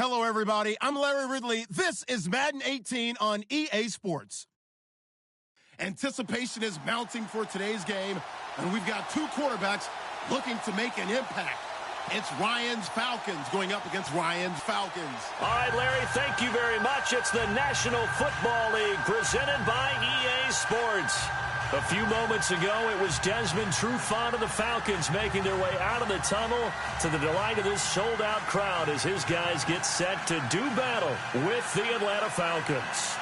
Hello, everybody. I'm Larry Ridley. This is Madden 18 on EA Sports. Anticipation is mounting for today's game, and we've got two quarterbacks looking to make an impact. It's Ryan's Falcons going up against Ryan's Falcons. All right, Larry, thank you very much. It's the National Football League presented by EA Sports. A few moments ago, it was Desmond Trufant of the Falcons making their way out of the tunnel to the delight of this sold-out crowd as his guys get set to do battle with the Atlanta Falcons.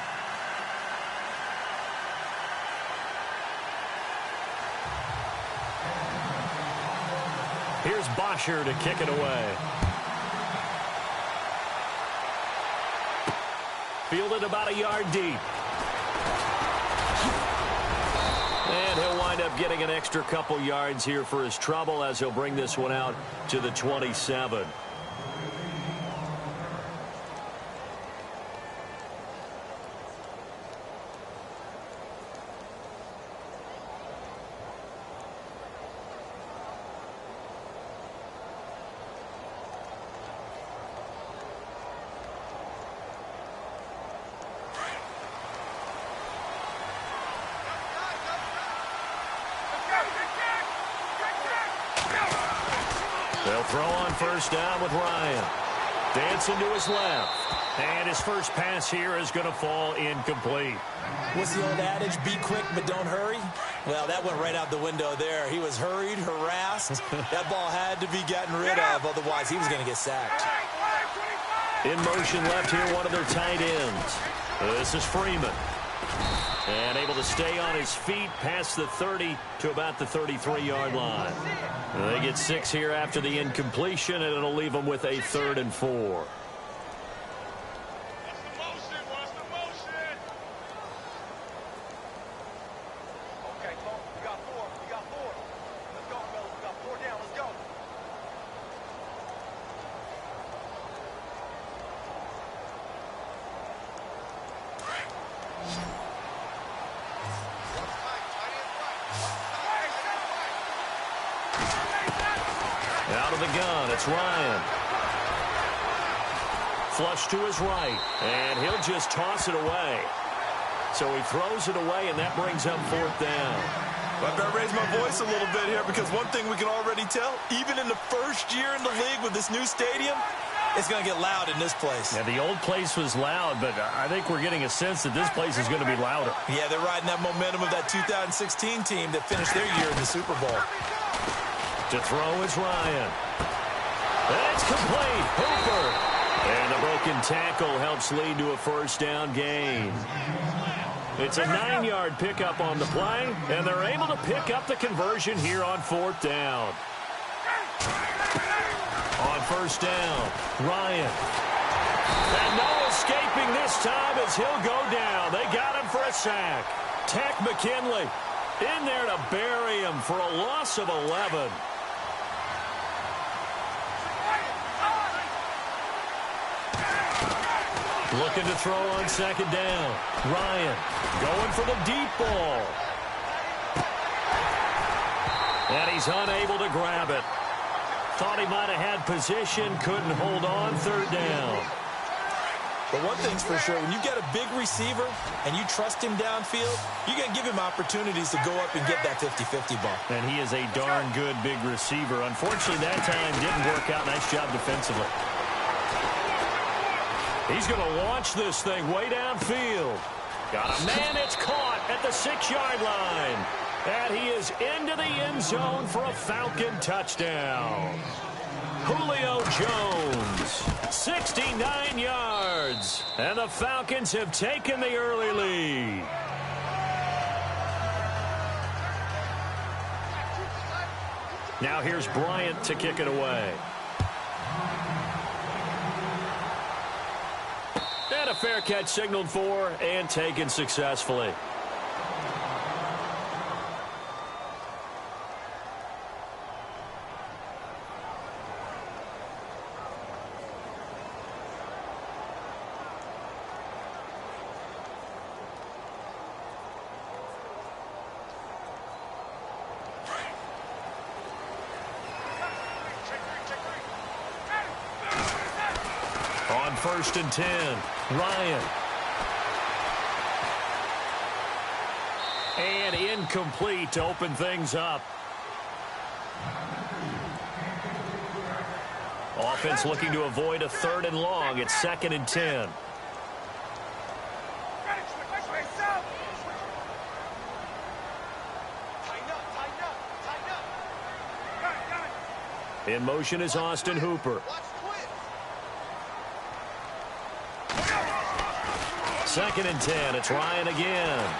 Here's Bosher to kick it away. Fielded about a yard deep. And he'll wind up getting an extra couple yards here for his trouble as he'll bring this one out to the 27. They'll throw on first down with Ryan. Dancing to his left. And his first pass here is going to fall incomplete. What's the old adage? Be quick, but don't hurry? Well, that went right out the window there. He was hurried, harassed. That ball had to be gotten rid of. Otherwise, he was going to get sacked. In motion left here, one of their tight ends. This is Freeman. And able to stay on his feet past the 30 to about the 33-yard line. They get 6 here after the incompletion, and it'll leave them with a 3rd and 4. Out of the gun, it's Ryan. Flush to his right, and he'll just toss it away. So he throws it away, and that brings up 4th down. Well, I better raise my voice a little bit here because one thing we can already tell, even in the first year in the league with this new stadium, it's going to get loud in this place. Yeah, the old place was loud, but I think we're getting a sense that this place is going to be louder. Yeah, they're riding that momentum of that 2016 team that finished their year in the Super Bowl. To throw is Ryan. That's complete. Hooper. And the broken tackle helps lead to a first down gain. It's a 9-yard pickup on the play, and they're able to pick up the conversion here on 4th down. On first down, Ryan. And no escaping this time as he'll go down. They got him for a sack. Tech McKinley in there to bury him for a loss of 11. Looking to throw on 2nd down. Ryan going for the deep ball. And he's unable to grab it. Thought he might have had position, couldn't hold on 3rd down. But one thing's for sure, when you get a big receiver and you trust him downfield, you're going to give him opportunities to go up and get that 50-50 ball. And he is a darn good big receiver. Unfortunately, that time didn't work out. Nice job defensively. He's going to launch this thing way downfield. Got a man, it's caught at the 6-yard line. And he is into the end zone for a Falcon touchdown. Julio Jones, 69 yards. And the Falcons have taken the early lead. Now here's Bryant to kick it away. And a fair catch signaled for and taken successfully. 1st and 10. Ryan. And incomplete to open things up. Offense looking to avoid a 3rd and long. It's 2nd and 10. In motion is Austin Hooper. 2nd and 10. It's Ryan again.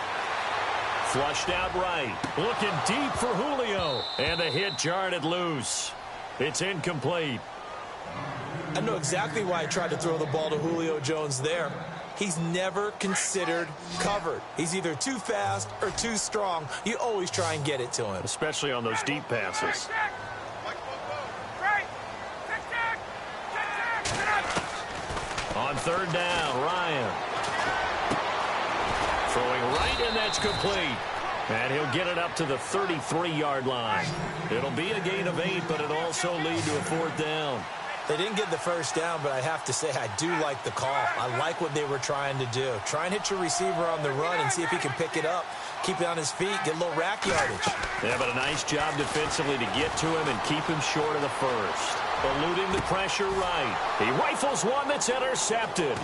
Flushed out right. Looking deep for Julio. And the hit jarred it loose. It's incomplete. I know exactly why I tried to throw the ball to Julio Jones there. He's never considered covered. He's either too fast or too strong. You always try and get it to him. Especially on those deep passes. On 3rd down, Ryan. Throwing right, and that's complete. And he'll get it up to the 33-yard line. It'll be a gain of 8, but it'll also lead to a 4th down. They didn't get the 1st down, but I have to say I do like the call. I like what they were trying to do. Try and hit your receiver on the run and see if he can pick it up, keep it on his feet, get a little rack yardage. Yeah, but a nice job defensively to get to him and keep him short of the 1st. Eluding the pressure right. He rifles one that's intercepted.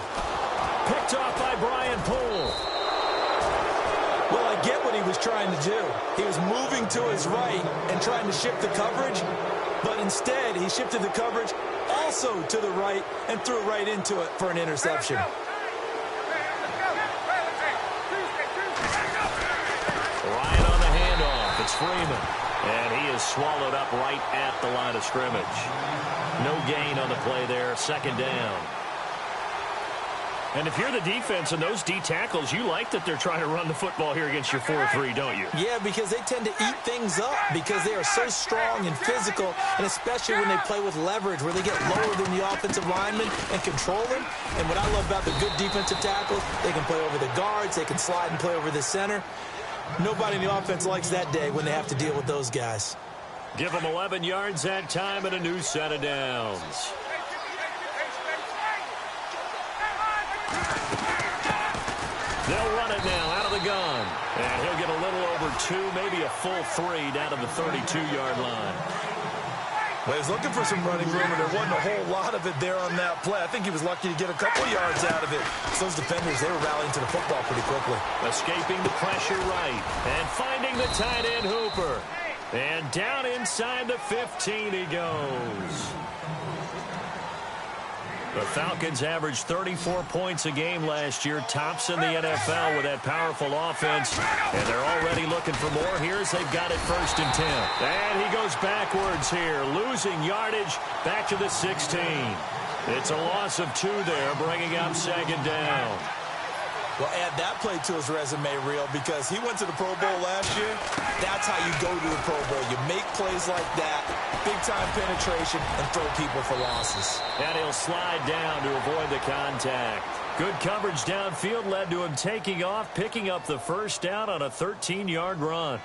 Picked off by Brian Poole. Well, I get what he was trying to do. He was moving to his right and trying to shift the coverage, but instead he shifted the coverage also to the right and threw it right into it for an interception. Ryan on the handoff. It's Freeman. And he is swallowed up right at the line of scrimmage. No gain on the play there. 2nd down. And if you're the defense and those D tackles, you like that they're trying to run the football here against your 4-3, don't you? Yeah, because they tend to eat things up because they are so strong and physical, and especially when they play with leverage where they get lower than the offensive linemen and control them. And what I love about the good defensive tackles, they can play over the guards, they can slide and play over the center. Nobody in the offense likes that day when they have to deal with those guys. Give them 11 yards that time and a new set of downs. They'll run it now out of the gun. And he'll get a little over 2, maybe a full 3 down to the 32-yard line. Well, he was looking for some running room, and there wasn't a whole lot of it there on that play. I think he was lucky to get a couple yards out of it. So those defenders, they were rallying to the football pretty quickly. Escaping the pressure right. And finding the tight end Hooper. And down inside the 15 he goes. The Falcons averaged 34 points a game last year, tops in the NFL with that powerful offense, and they're already looking for more. Here's they've got it 1st and 10. And he goes backwards here, losing yardage back to the 16. It's a loss of 2 there, bringing up 2nd down. Well, add that play to his resume reel because he went to the Pro Bowl last year. That's how you go to the Pro Bowl. You make plays like that, big-time penetration, and throw people for losses. And he'll slide down to avoid the contact. Good coverage downfield led to him taking off, picking up the 1st down on a 13-yard run.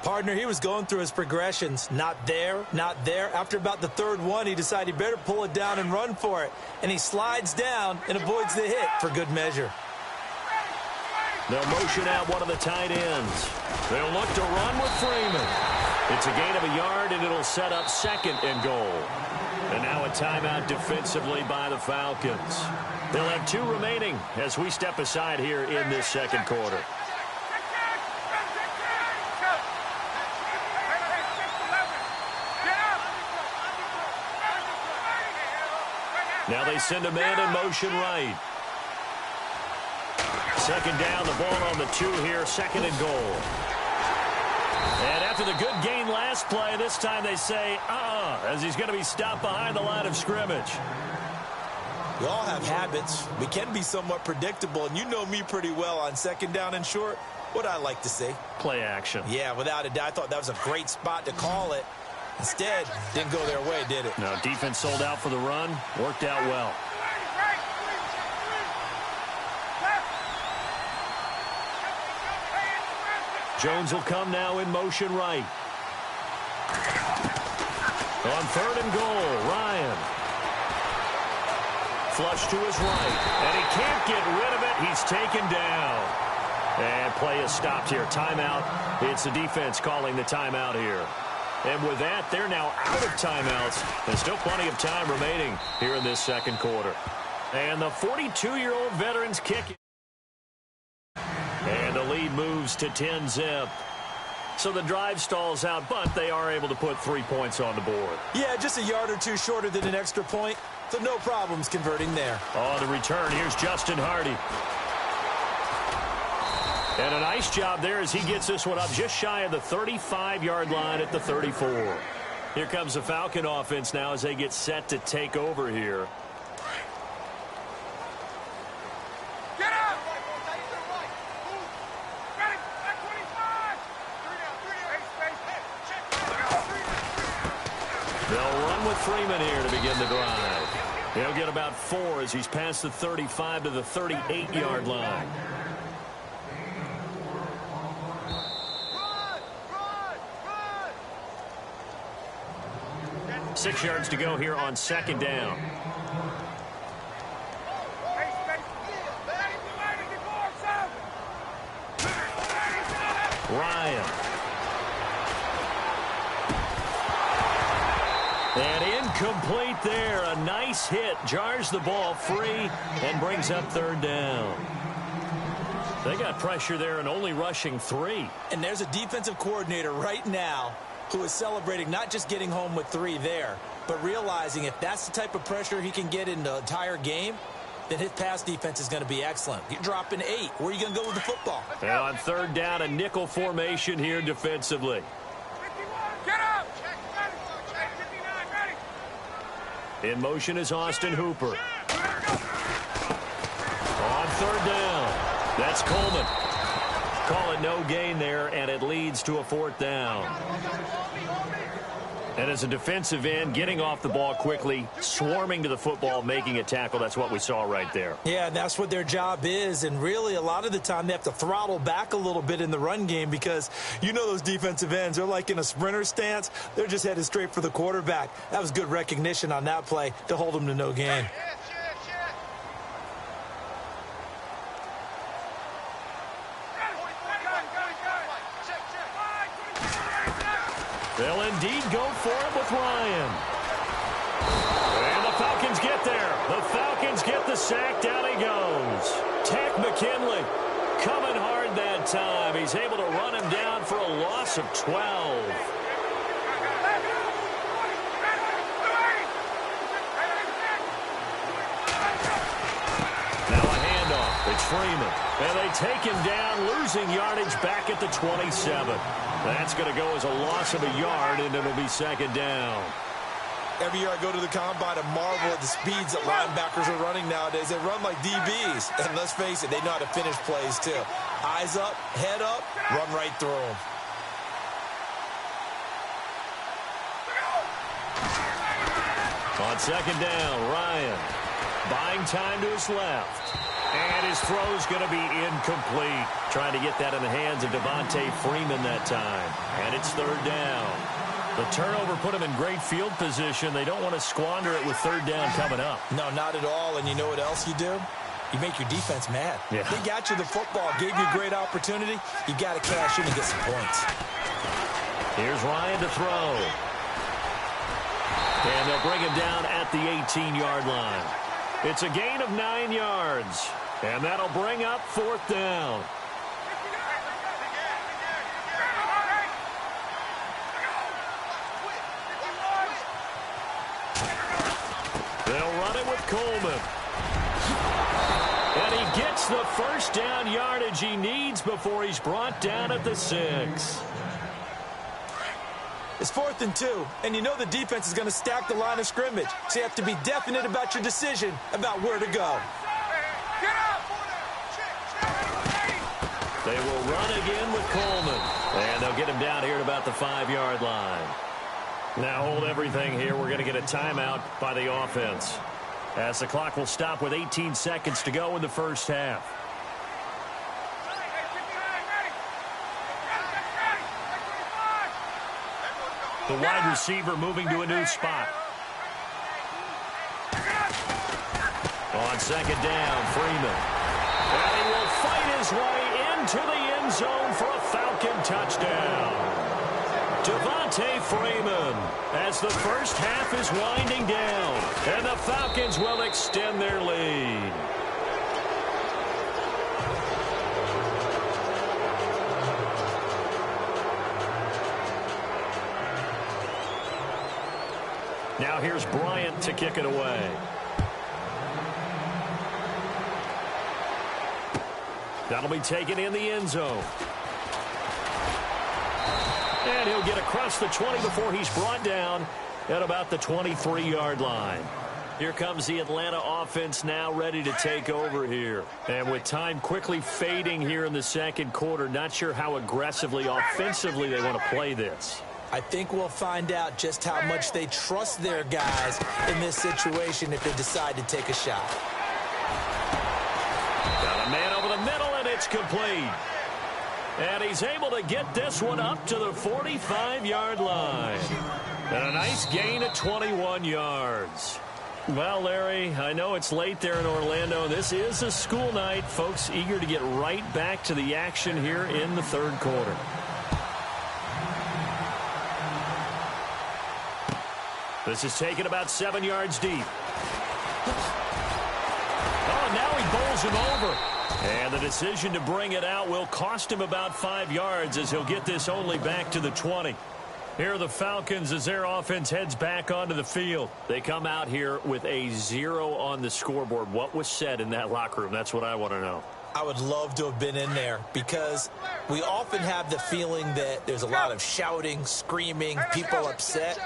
Partner, he was going through his progressions. Not there, not there. After about the 3rd one, he decided he better pull it down and run for it. And he slides down and avoids the hit for good measure. They'll motion out one of the tight ends. They'll look to run with Freeman. It's a gain of a yard, and it'll set up 2nd and goal. And now a timeout defensively by the Falcons. They'll have 2 remaining as we step aside here in this 2nd quarter. Now they send a man in motion right. 2nd down, the ball on the 2 here, 2nd and goal. And after the good gain last play, this time they say, as he's going to be stopped behind the line of scrimmage. We all have habits. We can be somewhat predictable, and you know me pretty well on 2nd down and short. What I like to see. Play action. Yeah, without a doubt. I thought that was a great spot to call it. Instead, didn't go their way, did it? No, defense sold out for the run. Worked out well. Jones will come now in motion right. On 3rd and goal, Ryan. Flush to his right, and he can't get rid of it. He's taken down. And play is stopped here. Timeout. It's the defense calling the timeout here. And with that, they're now out of timeouts. There's still plenty of time remaining here in this second quarter. And the 42-year-old veterans kick. And the lead moves to 10-zip. So the drive stalls out, but they are able to put 3 points on the board. Yeah, just a yard or two shorter than an extra point, so no problems converting there. On the return, here's Justin Hardy. And a nice job there as he gets this one up just shy of the 35-yard line at the 34. Here comes the Falcon offense now as they get set to take over here. They'll run with Freeman here to begin the drive. He'll get about 4 as he's past the 35 to the 38-yard line. Run! 6 yards to go here on second down. Ryan. And incomplete there. A nice hit. Jars the ball free and brings up third down. They got pressure there and only rushing 3. And there's a defensive coordinator right now who is celebrating not just getting home with 3 there, but realizing if that's the type of pressure he can get in the entire game, then his pass defense is going to be excellent. You're dropping 8. Where are you going to go with the football? And on third down, a nickel formation here defensively. Get up! In motion is Austin Hooper. On third down, that's Coleman. Call it no gain there, and it leads to a 4th down. And as a defensive end, getting off the ball quickly, swarming to the football, making a tackle, that's what we saw right there. Yeah, that's what their job is, and really a lot of the time they have to throttle back a little bit in the run game because you know those defensive ends, they're like in a sprinter stance. They're just headed straight for the quarterback. That was good recognition on that play to hold them to no gain. They'll indeed go for it with Ryan. And the Falcons get there. The Falcons get the sack. Down he goes. Tech McKinley coming hard that time. He's able to run him down for a loss of 12. Now a handoff. It's Freeman. And they take him down, losing yardage back at the 27. That's going to go as a loss of a yard, and it'll be second down. Every year I go to the combine and marvel at the speeds that linebackers are running nowadays. They run like DBs. And let's face it, they know how to finish plays too. Eyes up, head up, run right through them. On second down, Ryan buying time to his left. And his throw's going to be incomplete. Trying to get that in the hands of Devontae Freeman that time. And it's third down. The turnover put him in great field position. They don't want to squander it with third down coming up. No, not at all. And you know what else you do? You make your defense mad. Yeah. They got you the football, gave you a great opportunity. You got to cash in and get some points. Here's Ryan to throw. And they'll bring him down at the 18-yard line. It's a gain of 9 yards. And that'll bring up 4th down. They'll run it with Coleman. And he gets the first down yardage he needs before he's brought down at the 6. It's 4th and 2, and you know the defense is going to stack the line of scrimmage. So you have to be definite about your decision about where to go. They will run again with Coleman. And they'll get him down here at about the 5-yard line. Now hold everything here. We're going to get a timeout by the offense, as the clock will stop with 18 seconds to go in the first half. The wide receiver moving to a new spot. On second down, Freeman. And he will fight his way into the end zone for a Falcon touchdown. Devontae Freeman as the first half is winding down. And the Falcons will extend their lead. Now here's Bryant to kick it away. That'll be taken in the end zone. And he'll get across the 20 before he's brought down at about the 23-yard line. Here comes the Atlanta offense now ready to take over here. And with time quickly fading here in the second quarter, not sure how aggressively, offensively they want to play this. I think we'll find out just how much they trust their guys in this situation if they decide to take a shot. Got a man over the middle, and it's complete. And he's able to get this one up to the 45-yard line. And a nice gain of 21 yards. Well, Larry, I know it's late there in Orlando. This is a school night. Folks eager to get right back to the action here in the third quarter. This is taken about 7 yards deep. Oh, now he bowls him over. And the decision to bring it out will cost him about 5 yards as he'll get this only back to the 20. Here are the Falcons as their offense heads back onto the field. They come out here with a 0 on the scoreboard. What was said in that locker room? That's what I want to know. I would love to have been in there because we often have the feeling that there's a lot of shouting, screaming, people upset.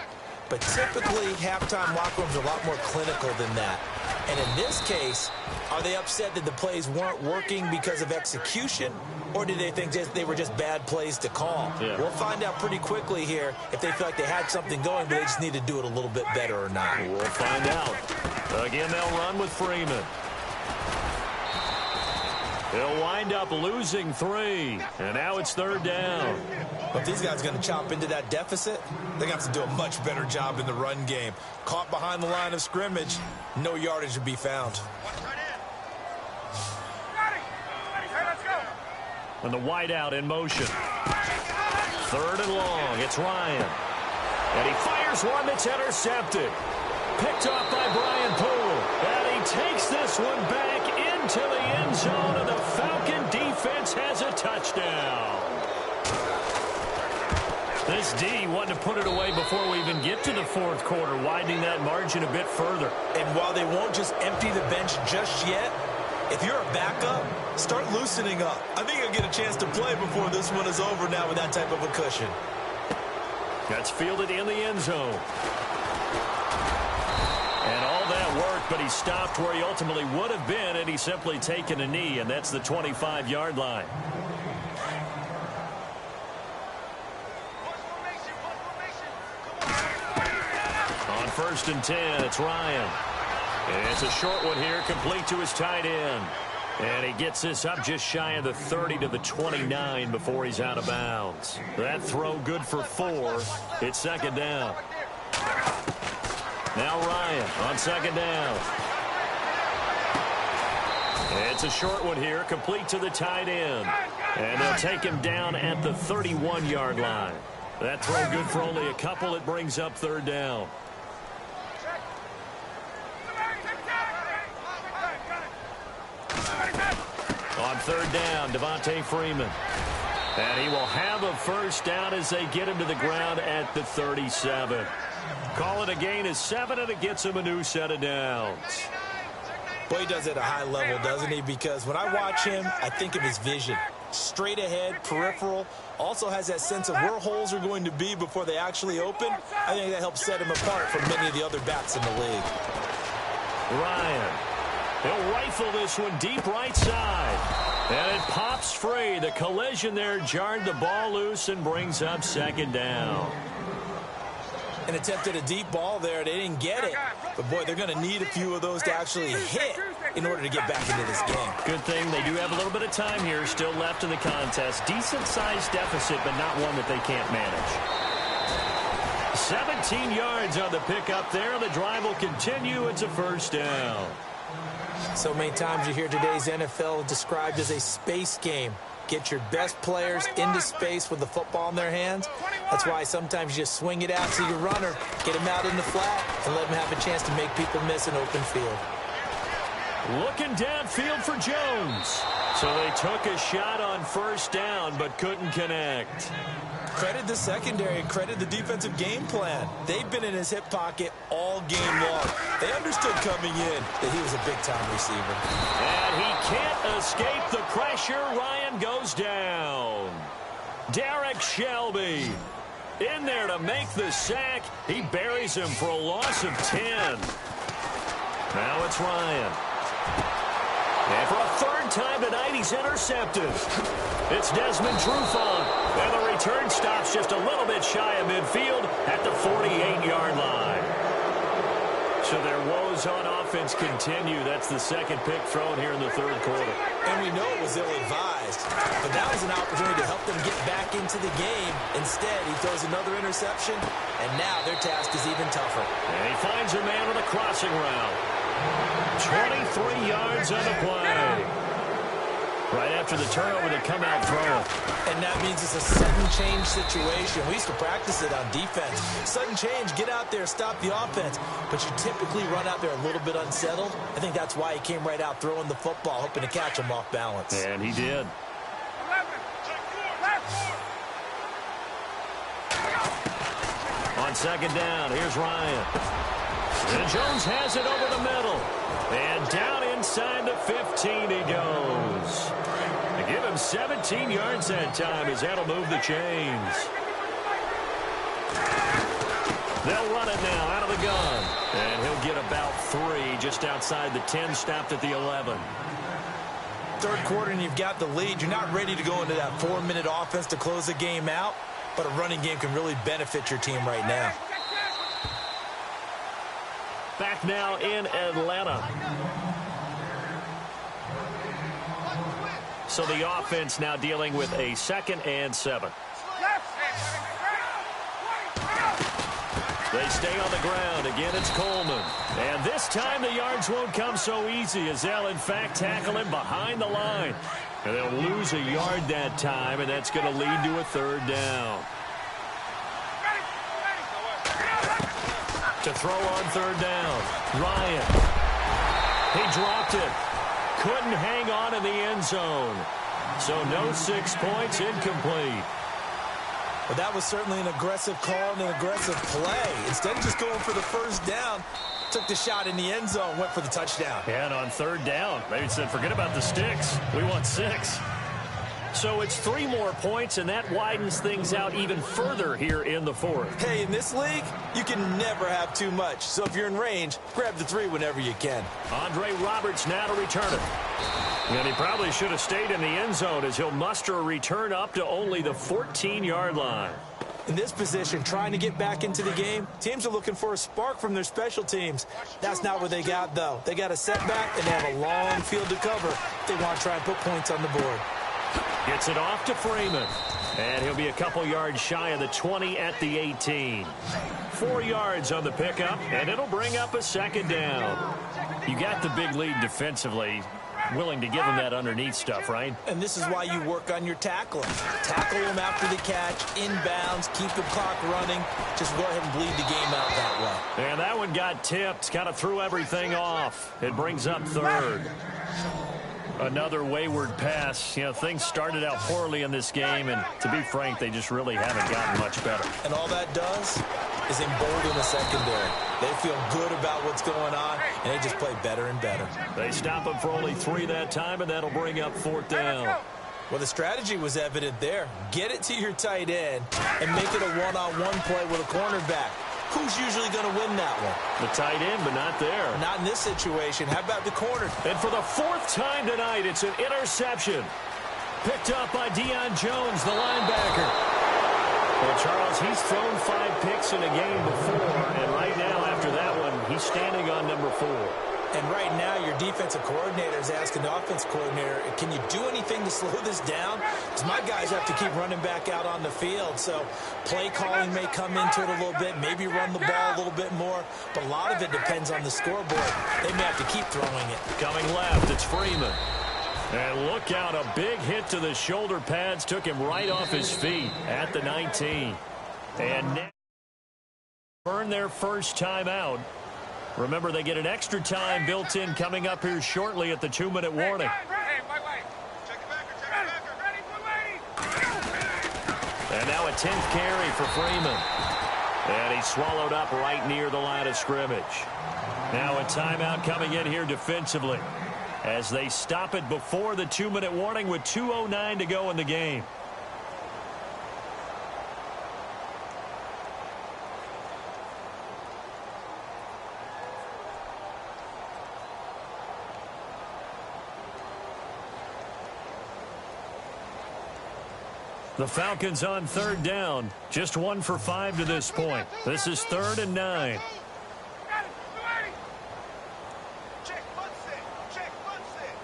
But typically, halftime locker rooms are a lot more clinical than that. And in this case, are they upset that the plays weren't working because of execution? Or do they think they were just bad plays to call? Yeah. We'll find out pretty quickly here if they feel like they had something going, but they just need to do it a little bit better or not. We'll find out. Again, they'll run with Freeman. They'll wind up losing 3. And now it's third down. But if these guys are going to chop into that deficit, they're going to have to do a much better job in the run game. Caught behind the line of scrimmage, no yardage to be found. And the wideout in motion. Third and long. It's Ryan. And he fires one that's intercepted. Picked off by Brian Poole. And he takes this one back into the end zone, and the Falcon defense has a touchdown. This D wanted to put it away before we even get to the fourth quarter, widening that margin a bit further. And while they won't just empty the bench just yet, if you're a backup, start loosening up. I think you'll get a chance to play before this one is over now with that type of a cushion. That's fielded in the end zone. And all that worked, but he stopped where he ultimately would have been, and he's simply taken a knee, and that's the 25-yard line. On 1st and 10, it's Ryan. And it's a short one here, complete to his tight end. And he gets this up just shy of the 30 to the 29 before he's out of bounds. That throw good for 4. It's second down. Now Ryan on second down. It's a short one here, complete to the tight end. And they'll take him down at the 31-yard line. That throw good for only a couple. It brings up third down. On third down, Devontae Freeman. And he will have a first down as they get him to the ground at the 37. Call it a gain of 7, and it gets him a new set of downs. Boy, he does it at a high level, doesn't he? Because when I watch him, I think of his vision. Straight ahead, peripheral. Also has that sense of where holes are going to be before they actually open. I think that helps set him apart from many of the other backs in the league. Ryan. He'll rifle this one deep right side. And it pops free. The collision there jarred the ball loose and brings up second down. An attempt at a deep ball there. They didn't get it. But, boy, they're going to need a few of those to actually hit in order to get back into this game. Good thing they do have a little bit of time here still left in the contest. Decent-sized deficit, but not one that they can't manage. 17 yards on the pickup there. The drive will continue. It's a first down. So many times you hear today's NFL described as a space game. Get your best players into space with the football in their hands. That's why sometimes you just swing it out to your runner, get him out in the flat, and let him have a chance to make people miss an open field. Looking downfield for Jones. So they took a shot on first down, but couldn't connect. Credit the secondary and credit the defensive game plan. They've been in his hip pocket all game long. They understood coming in that he was a big-time receiver. And he can't escape the pressure. Ryan goes down. Derek Shelby in there to make the sack. He buries him for a loss of 10. Now it's Ryan. And for a third time tonight, he's intercepted. It's Desmond Trufant. And the return stops just a little bit shy of midfield at the 48-yard line. So their woes on offense continue. That's the second pick thrown here in the third quarter. And we know it was ill-advised. But that was an opportunity to help them get back into the game. Instead, he throws another interception, and now their task is even tougher. And he finds a man with a crossing route. 23 yards on the play. Right after the turnover, they come out throwing. And that means it's a sudden change situation. We used to practice it on defense. Sudden change, get out there, stop the offense. But you typically run out there a little bit unsettled. I think that's why he came right out throwing the football, hoping to catch him off balance. And he did. On second down, here's Ryan. And Jones has it over the middle. And down inside the 15 he goes. They give him 17 yards that time as that'll move the chains. They'll run it now out of the gun. And he'll get about 3 just outside the 10, stopped at the 11. Third quarter and you've got the lead. You're not ready to go into that 4-minute offense to close the game out. But a running game can really benefit your team right now. Back now in Atlanta. So the offense now dealing with a 2nd and 7. They stay on the ground. Again, it's Coleman. And this time the yards won't come so easy as they'll, in fact, tackle him behind the line. And they'll lose a yard that time, and that's going to lead to a 3rd down. To throw on 3rd down, Ryan. He dropped it. Couldn't hang on in the end zone. So no 6 points, incomplete. But that was certainly an aggressive call and an aggressive play. Instead of just going for the first down, took the shot in the end zone, went for the touchdown. And on 3rd down, maybe said, forget about the sticks. We want 6. So it's 3 more points, and that widens things out even further here in the 4th. Hey, in this league, you can never have too much. So if you're in range, grab the 3 whenever you can. Andre Roberts now to return it. And he probably should have stayed in the end zone as he'll muster a return up to only the 14-yard line. In this position, trying to get back into the game, teams are looking for a spark from their special teams. That's not what they got, though. They got a setback, and they have a long field to cover if they want to try and put points on the board. Gets it off to Freeman. And he'll be a couple yards shy of the 20 at the 18. 4 yards on the pickup, and it'll bring up a 2nd down. You got the big lead defensively. Willing to give him that underneath stuff, right? And this is why you work on your tackling. Tackle him after the catch, inbounds, keep the clock running. Just go ahead and bleed the game out that way. And that one got tipped, kind of threw everything off. It brings up 3rd. Another wayward pass. You know, things started out poorly in this game, and to be frank, they just really haven't gotten much better. And all that does is embolden the secondary. They feel good about what's going on, and they just play better and better. They stop him for only 3 that time, and that'll bring up 4th down. Well, the strategy was evident there. Get it to your tight end and make it a one-on-one play with a cornerback. Who's usually going to win that one? The tight end, but not there. Not in this situation. How about the corner? And for the 4th time tonight, it's an interception. Picked up by Deion Jones, the linebacker. Well, Charles, he's thrown 5 picks in a game before, and right now after that one, he's standing on number 4. And right now, your defensive coordinator is asking the offense coordinator, can you do anything to slow this down? Because my guys have to keep running back out on the field. So play calling may come into it a little bit, maybe run the ball a little bit more. But a lot of it depends on the scoreboard. They may have to keep throwing it. Coming left, it's Freeman. And look out, a big hit to the shoulder pads took him right off his feet at the 19. And now burn their first time out. Remember, they get an extra time built in coming up here shortly at the 2-minute warning. And now a 10th carry for Freeman. And he's swallowed up right near the line of scrimmage. Now a timeout coming in here defensively as they stop it before the 2-minute warning with 2:09 to go in the game. The Falcons on third down. Just 1 for 5 to this point. This is 3rd and 9.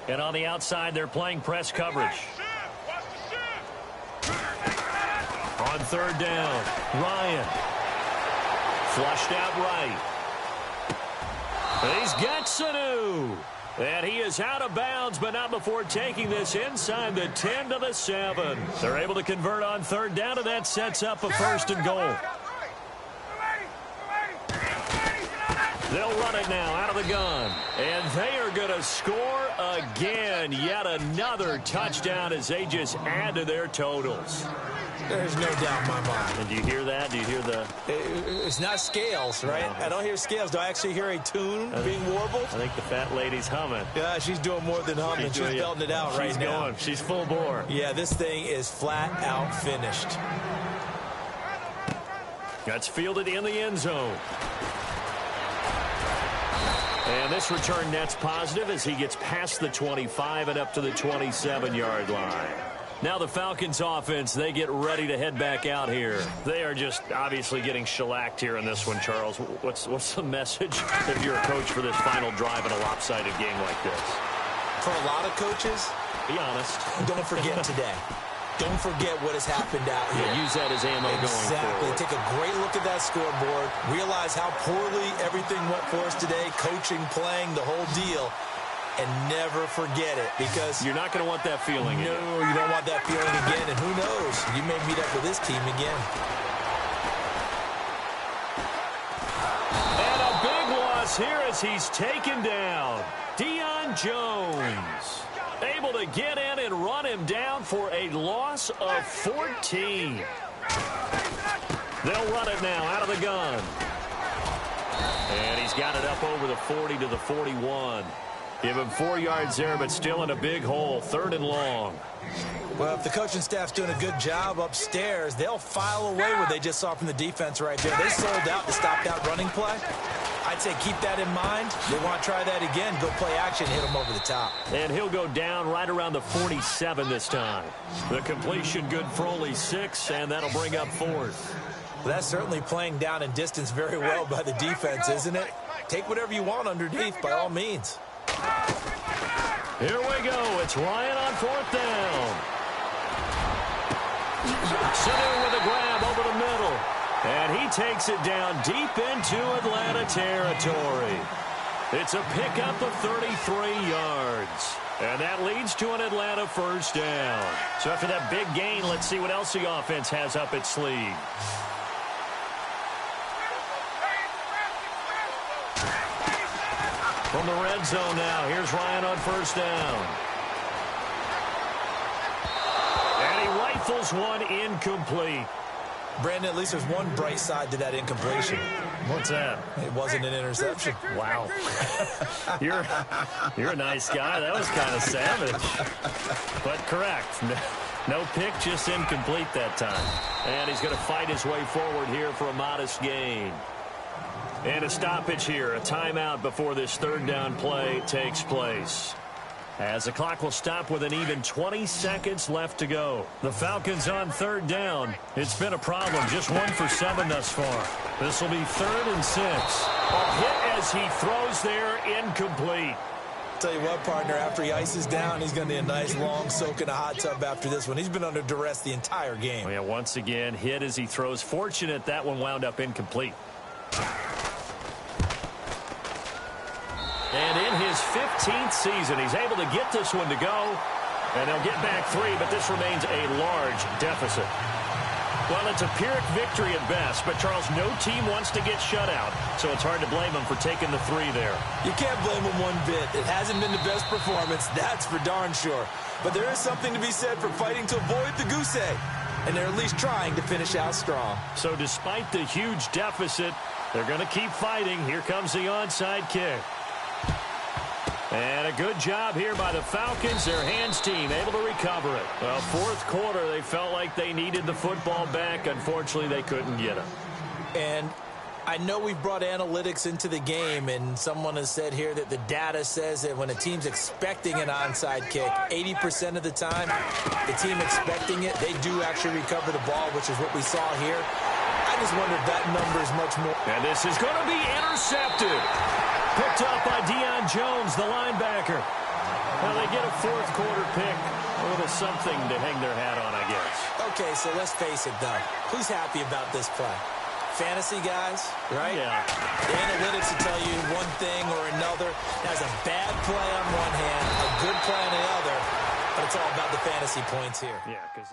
And on the outside, they're playing press coverage. On third down, Ryan. Flushed out right. He's got Sanu. And he is out of bounds, but not before taking this inside the 10 to the 7. They're able to convert on third down, and that sets up a 1st and goal. They'll run it now out of the gun. And they are going to score again. Yet another touchdown as they just add to their totals. There's no doubt in my mind. And do you hear that? Do you hear the... It's not scales, right? No. I don't hear scales. Do I actually hear a tune being warbled? I think the fat lady's humming. Yeah, she's doing more than humming. She's belting it out right now. Going. She's full bore. Yeah, this thing is flat out finished. That's fielded in the end zone. And this return net's positive as he gets past the 25 and up to the 27-yard line. Now the Falcons offense, they get ready to head back out here. They are just obviously getting shellacked here in this one, Charles. What's the message if you're a coach for this final drive in a lopsided game like this? For a lot of coaches, be honest. Don't forget today. Don't forget what has happened out here. Yeah, use that as ammo going forward. Exactly. Take a great look at that scoreboard. Realize how poorly everything went for us today. Coaching, playing, the whole deal. And never forget it, because you're not going to want that feeling again. No, you don't want that feeling again. And who knows? You may meet up with this team again. And a big loss here as he's taken down. Deion Jones able to get in and run him down for a loss of 14. They'll run it now out of the gun. And he's got it up over the 40 to the 41. Give him 4 yards there, but still in a big hole. 3rd and long. Well, if the coaching staff's doing a good job upstairs, they'll file away what they just saw from the defense right there. They sold out to stop that running play. I'd say keep that in mind. They want to try that again. Go play action, hit them over the top. And he'll go down right around the 47 this time. The completion good for only 6, and that'll bring up 4th. Well, that's certainly playing down in distance very well by the defense, isn't it? Take whatever you want underneath by all means. Here we go. It's Ryan on 4th down. Sanu with a grab over the middle. And he takes it down deep into Atlanta territory. It's a pickup of 33 yards. And that leads to an Atlanta 1st down. So after that big gain, let's see what else the offense has up its sleeve. From the red zone now, here's Ryan on 1st down. And he rifles one incomplete. Brandon, at least there's one bright side to that incompletion. What's that? It wasn't an interception. Wow. You're a nice guy. That was kind of savage. But correct. No pick, just incomplete that time. And he's going to fight his way forward here for a modest gain. And a stoppage here, a timeout before this 3rd down play takes place. As the clock will stop with an even 20 seconds left to go. The Falcons on 3rd down. It's been a problem, just 1 for 7 thus far. This will be 3rd and 6. A hit as he throws there, incomplete. Tell you what, partner, after he ices down, he's going to need a nice long soak in a hot tub after this one. He's been under duress the entire game. Oh, yeah, once again, hit as he throws. Fortunate that one wound up incomplete. And in his 15th season, he's able to get this one to go. And they'll get back 3, but this remains a large deficit. Well, it's a Pyrrhic victory at best, but, Charles, no team wants to get shut out, so it's hard to blame them for taking the 3 there. You can't blame them one bit. It hasn't been the best performance, that's for darn sure. But there is something to be said for fighting to avoid the goose egg, and they're at least trying to finish out strong. So despite the huge deficit, they're going to keep fighting. Here comes the onside kick. And a good job here by the Falcons, their hands team, able to recover it. Well, fourth quarter, they felt like they needed the football back. Unfortunately, they couldn't get it. And I know we've brought analytics into the game, and someone has said here that the data says that when a team's expecting an onside kick, 80% of the time, the team expecting it, they do actually recover the ball, which is what we saw here. I just wonder if that number is much more. And this is going to be intercepted. Picked up by Deion Jones, the linebacker. Well, they get a fourth quarter pick. A little something to hang their hat on, I guess. Okay, so let's face it, though. Who's happy about this play? Fantasy guys, right? Yeah. The analytics will tell you one thing or another. That's a bad play on one hand, a good play on the other, but it's all about the fantasy points here. Yeah, because